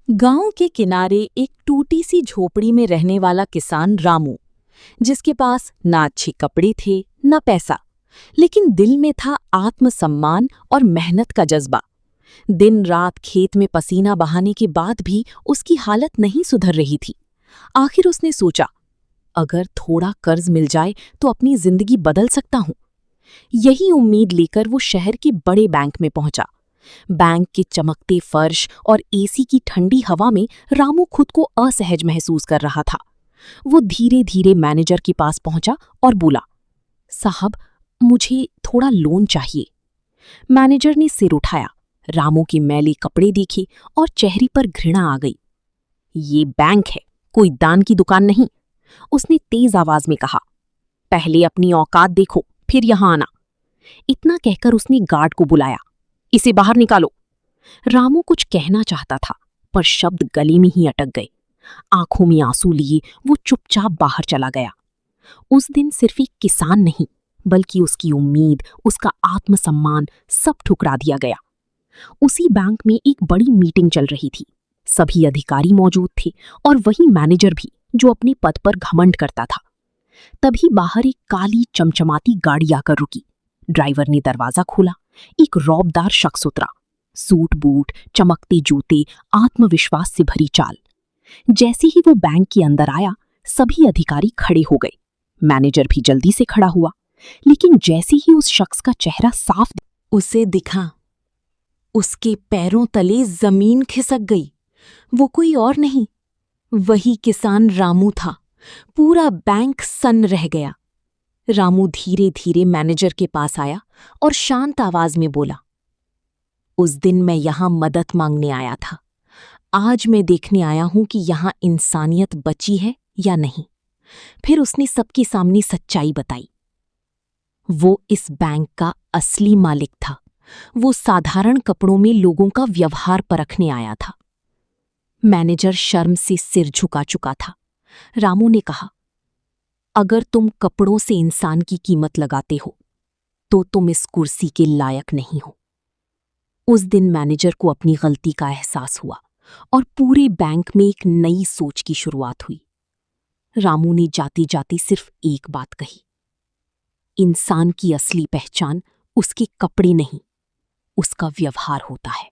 गांव के किनारे एक टूटी सी झोपड़ी में रहने वाला किसान रामू, जिसके पास ना अच्छे कपड़े थे ना पैसा, लेकिन दिल में था आत्मसम्मान और मेहनत का जज्बा। दिन रात खेत में पसीना बहाने के बाद भी उसकी हालत नहीं सुधर रही थी। आखिर उसने सोचा, अगर थोड़ा कर्ज मिल जाए तो अपनी जिंदगी बदल सकता हूं। यही उम्मीद लेकर वो शहर के बड़े बैंक में पहुंचा। बैंक के चमकते फर्श और एसी की ठंडी हवा में रामू खुद को असहज महसूस कर रहा था। वो धीरे धीरे मैनेजर के पास पहुंचा और बोला, साहब, मुझे थोड़ा लोन चाहिए। मैनेजर ने सिर उठाया, रामू के मैले कपड़े देखे और चेहरे पर घृणा आ गई। ये बैंक है, कोई दान की दुकान नहीं, उसने तेज आवाज में कहा। पहले अपनी औकात देखो, फिर यहां आना। इतना कहकर उसने गार्ड को बुलाया। इसे बाहर निकालो। रामू कुछ कहना चाहता था, पर शब्द गले में ही अटक गए। आंखों में आंसू लिए वो चुपचाप बाहर चला गया। उस दिन सिर्फ एक किसान नहीं, बल्कि उसकी उम्मीद, उसका आत्मसम्मान सब ठुकरा दिया गया। उसी बैंक में एक बड़ी मीटिंग चल रही थी। सभी अधिकारी मौजूद थे और वही मैनेजर भी, जो अपने पद पर घमंड करता था। तभी बाहर एक काली चमचमाती गाड़ी आकर रुकी। ड्राइवर ने दरवाजा खोला। एक रौबदार शख्स उतरा। सूट बूट, चमकते जूते, आत्मविश्वास से भरी चाल। जैसे ही वो बैंक के अंदर आया, सभी अधिकारी खड़े हो गए। मैनेजर भी जल्दी से खड़ा हुआ, लेकिन जैसे ही उस शख्स का चेहरा साफ उसे दिखा, उसके पैरों तले जमीन खिसक गई। वो कोई और नहीं, वही किसान रामू था। पूरा बैंक सन्न रह गया। रामू धीरे धीरे मैनेजर के पास आया और शांत आवाज में बोला, उस दिन मैं यहां मदद मांगने आया था। आज मैं देखने आया हूं कि यहां इंसानियत बची है या नहीं। फिर उसने सबके सामने सच्चाई बताई। वो इस बैंक का असली मालिक था। वो साधारण कपड़ों में लोगों का व्यवहार परखने आया था। मैनेजर शर्म से सिर झुका चुका था। रामू ने कहा, अगर तुम कपड़ों से इंसान की कीमत लगाते हो तो तुम इस कुर्सी के लायक नहीं हो। उस दिन मैनेजर को अपनी गलती का एहसास हुआ और पूरे बैंक में एक नई सोच की शुरुआत हुई। रामू ने जाते जाते सिर्फ एक बात कही, इंसान की असली पहचान उसके कपड़े नहीं, उसका व्यवहार होता है।